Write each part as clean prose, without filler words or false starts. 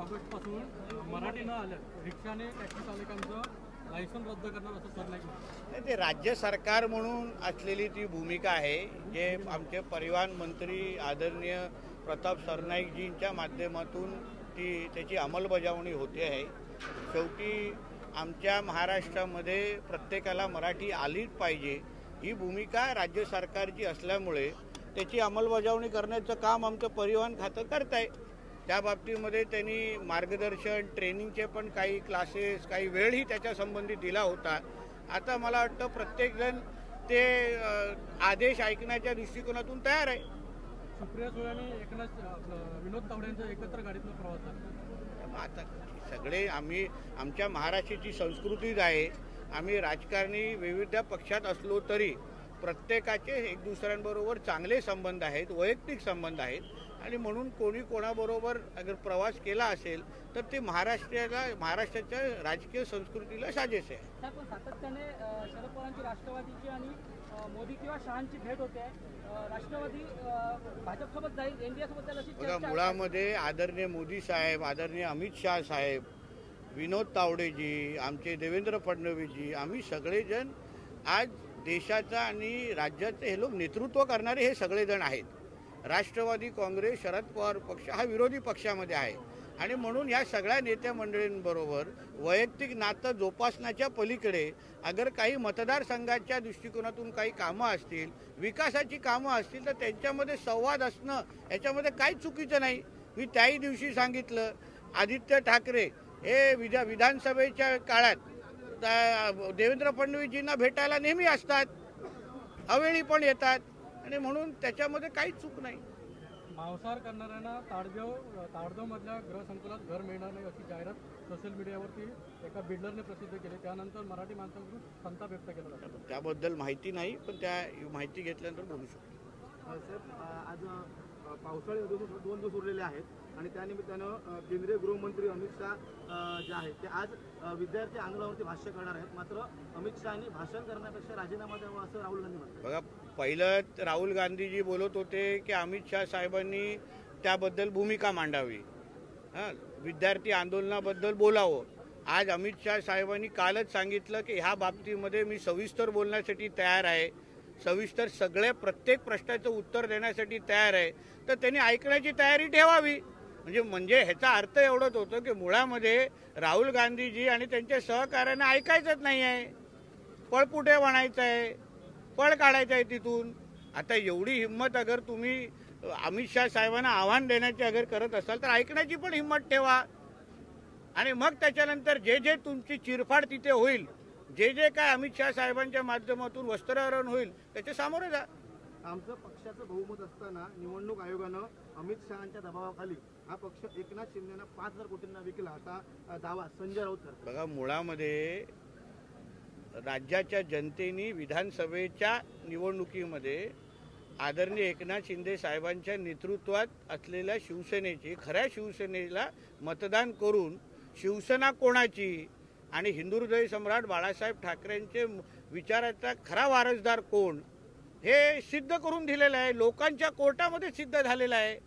ऑगस्टपासून मराठी न आल्या रिक्षाने टॅक्सी चालकांचं लायसन रद्द करणार असं सरनाईक म्हणाले. ते राज्य सरकार म्हणून असलेली ती भूमिका आहे. जे आमचे परिवहन मंत्री आदरणीय प्रताप सरनाईकजींच्या माध्यमातून त्याची अंमलबजावणी होते आहे. शेवटी आमच्या महाराष्ट्रामध्ये प्रत्येकाला मराठी आलीच पाहिजे ही भूमिका राज्य सरकारची असल्यामुळे त्याची अंमलबजावणी करण्याचं काम आमचं परिवहन खातं करत आहे. त्या बाबतीमध्ये त्यांनी मार्गदर्शन ट्रेनिंगचे पण काही क्लासेस काही वेळही त्याच्या संबंधी दिला होता. आता मला वाटतं प्रत्येकजण ते आदेश ऐकण्याच्या दृष्टिकोनातून तयार आहे. सुप्रिया सुळे आणि विनोद तावडे यांचा एकत्र गाडीतून प्रवास झाला. आता सगळे आमच्या महाराष्ट्राची संस्कृतीच आहे. आम्ही राजकारणी विविध पक्षात असलो तरी प्रत्येकाचे एक दुसऱ्यांबरोबर चांगले संबंध आहेत, वैयक्तिक संबंध आहेत आणि म्हणून कोणी कोणाबरोबर अगर प्रवास केला असेल तर ते महाराष्ट्राच्या राजकीय संस्कृतीला साजेस आहे. पण सातत्याने शरद पवारांची राष्ट्रवादीची आणि मोदी किंवा शहांची भेट होते. राष्ट्रवादी भाजपसोबत जाईल, एनडीए सोबत जाईल अशी चर्चा. मुळामध्ये आदरणीय मोदी साहेब, आदरणीय अमित शाह साहेब, विनोद तावडेजी, आमचे देवेंद्र फडणवीसजी, आम्ही सगळेजण आज देशाचा आणि राज्याचं हे लोक नेतृत्व करणारे हे सगळेजण आहेत. राष्ट्रवादी काँग्रेस शरद पवार पक्ष हा विरोधी पक्षामध्ये आहे आणि म्हणून या सगळ्या नेत्या मंडळींबरोबर वैयक्तिक नातं जोपासण्याच्या पलीकडे अगर काही मतदारसंघाच्या दृष्टिकोनातून काही कामं असतील, विकासाची कामं असतील तर त्यांच्यामध्ये संवाद असणं याच्यामध्ये काही चुकीचं नाही. मी त्याही दिवशी सांगितलं आदित्य ठाकरे हे विधानसभेच्या काळात देवेंद्र फडणवीसजींना भेटायला नेहमी असतात, अवेळी पण येतात आणि म्हणून त्याच्यामध्ये काहीच चूक नाही. मांसाहार करणाऱ्यांना ताडदेवमधल्या गृहसंकुलात घर मिळणार नाही अशी जाहिरात सोशल मीडियावरती एका बिल्डरने प्रसिद्ध केली. त्यानंतर मराठी माणसांकडून संताप व्यक्त केला जातो. त्याबद्दल माहिती नाही, पण त्या माहिती घेतल्यानंतर बोलू शकतो. साहेब, आज पावसाळी अधिवेशन 2 दिवस उरलेले आहेत आणि त्यानिमित्तानं केंद्रीय गृहमंत्री अमित शाह जे आहेत ते आज विद्यार्थी आंदोलनावरती भाष्य करणार आहेत. मात्र अमित शहानी भाषण करण्यापेक्षा राजीनामा द्यावा असं राहुल गांधी म्हणतात. बघा, पहिलं राहुल गांधीजी बोलत होते की अमित शाह साहेबांनी त्याबद्दल भूमिका मांडावी, विद्यार्थी आंदोलनाबद्दल बोलावं. आज अमित शाह साहेबांनी कालच सांगितलं की ह्या बाबतीमध्ये मी सविस्तर बोलण्यासाठी तयार आहे, सविस्तर प्रत्येक प्रश्नाचं उत्तर देण्यासाठी तयार आहे. तर त्यांनी ऐकण्याची तयारी ठेवावी. म्हणजे ह्याचा अर्थ एवढंच होतं की मुळामध्ये राहुल गांधीजी आणि त्यांच्या सहकार्यांना ऐकायचंच नाही आहे, पळपुटे म्हणायचं आहे, पळ काढायचं आहे तिथून. आता एवढी हिंमत अगर तुम्ही अमित शाह साहेबांना आव्हान देण्याची अगर करत असाल तर ऐकण्याची पण हिंमत ठेवा आणि मग त्याच्यानंतर जे तुमची चिरफाड तिथे होईल, जे काय अमित शाह साहेबांच्या माध्यमातून वस्त्रारोहण होईल त्याच्या सामोरे जा. आमचं पक्षाचं बहुमत असताना निवडणूक आयोगानं अमित शहांच्या दबावाखाली हा पक्ष एकनाथ शिंदेना 5,000 कोटींना विकला असा दावा संजय राऊत करतात. बघा, मुळामध्ये राज्याच्या जनतेने विधानसभेच्या निवडणुकीमध्ये आदरणीय एकनाथ शिंदे साहेबांच्या नेतृत्वात असलेल्या शिवसेनेची खऱ्या शिवसेनेला मतदान करून शिवसेना कोणाची आणि हिंदुहृदय सम्राट बाळासाहेब ठाकरेंचे विचाराचा खरा वारसदार कोण हे सिद्ध करून दिलेलं आहे. लोकांच्या कोर्टामध्ये सिद्ध झालेलं आहे.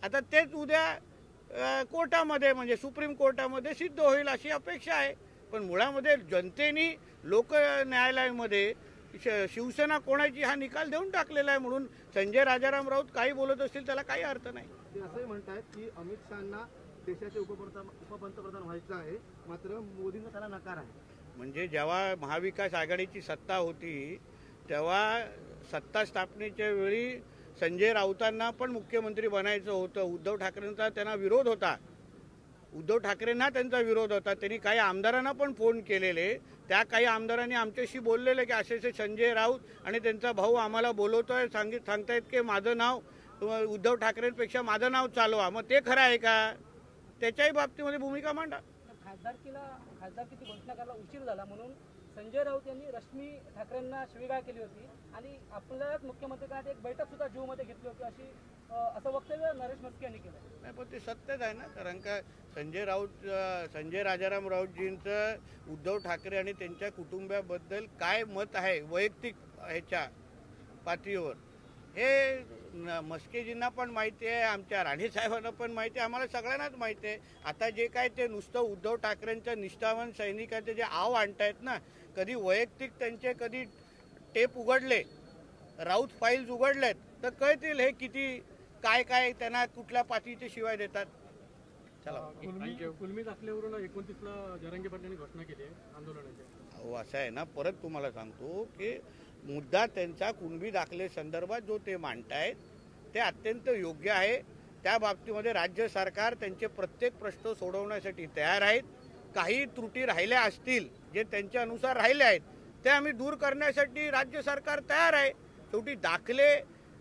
आता तेच उद्या कोर्टामध्ये म्हणजे सुप्रीम कोर्टामध्ये सिद्ध होईल अशी अपेक्षा आहे. पण मुळामध्ये जनतेने लोक न्यायालयामध्ये शिवसेना कोणाची हा निकाल देऊन टाकलेला आहे. म्हणून संजय राजाराम राऊत काही बोलत असतील त्याला काही अर्थ नाही. ते असंही म्हणतात की अमित शहांना देशाचे उपपंतप्रधान व्हायचं आहे, मात्र मोदींना त्याला नकार आहे. म्हणजे जेव्हा महाविकास आघाडीची सत्ता होती तेव्हा सत्ता स्थापनेच्या वेळी संजय राऊतांना पण मुख्यमंत्री बनायचं होतं. उद्धव ठाकरेंचा त्यांना विरोध होता. त्यांचा विरोध होता. त्यांनी काही आमदारांना पण फोन केलेले. त्या काही आमदारांनी आमच्याशी बोललेले की असे संजय राऊत आणि त्यांचा भाऊ आम्हाला बोलवतोय, सांगतायत की माझं नाव उद्धव ठाकरेंपेक्षा माझं नाव चालवा. मग ते खरं आहे का? त्याच्याही बाबतीमध्ये भूमिका मांडा. खासदारकीची घोषणा करायला उशीर झाला म्हणून संजय राऊत यांनी रश्मी ठाकरेंना शिवीगाळ केली होती आणि आपल्याच मुख्यमंत्री काळात एक बैठक सुद्धा जीवमध्ये घेतली होती असं वक्तव्य नरेश म्हस्के यांनी केलं. नाही, पण ते सत्यच आहे ना. कारण का संजय राजाराम राऊतजींचं उद्धव ठाकरे आणि त्यांच्या कुटुंबाबद्दल काय मत आहे वैयक्तिक ह्याच्या पातळीवर हे मस्केजींना पण माहिती आहे, आमच्या राणेसाहेबांना पण माहिती आहे, आम्हाला सगळ्यांनाच माहिती आहे. आता जे काय ते नुसतं उद्धव ठाकरेंच्या निष्ठावान सैनिकांचे जे आव आणतायत ना, कधी वैयक्तिक त्यांचे कधी टेप उघडले, राऊत फाईल्स उघडलेत, तर कळतील हे किती काय काय त्यांना कुठल्या पातळीचे शिवाय देतात. चला. कुलमी दाखल्यावरून 29ला जरांगे पाटलांनी घोषणा केली आहे आंदोलनाची. अहो असं आहे ना, परत तुम्हाला सांगतो की मुद्दा त्यांचा कुणबी दाखले संदर्भात जो ते मांडतायत ते अत्यंत योग्य आहे. त्या बाबतीमध्ये राज्य सरकार त्यांचे प्रत्येक प्रश्न सोडवण्यासाठी तयार आहेत. काही त्रुटी राहिल्या असतील जे त्यांच्यानुसार राहिले आहेत ते आम्ही दूर करण्यासाठी राज्य सरकार तयार आहे. शेवटी दाखले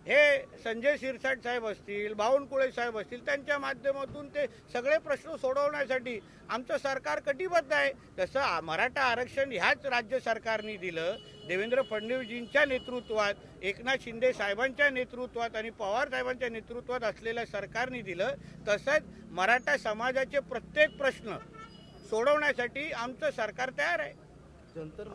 हे संजय शिरसाट साहेब असतील, बावनकुळे साहेब असतील, त्यांच्या माध्यमातून ते सगळे प्रश्न सोडवण्यासाठी आमचं सरकार कटिबद्ध आहे. तसं मराठा आरक्षण ह्याच राज्य सरकारने दिलं, देवेंद्र फडणवीसजींच्या नेतृत्वात, एकनाथ शिंदे साहेबांच्या नेतृत्वात आणि पवार साहेबांच्या नेतृत्वात असलेल्या सरकारने दिलं. तसंच मराठा समाजाचे प्रत्येक प्रश्न सोडवण्यासाठी आमचं सरकार तयार आहे. जंतर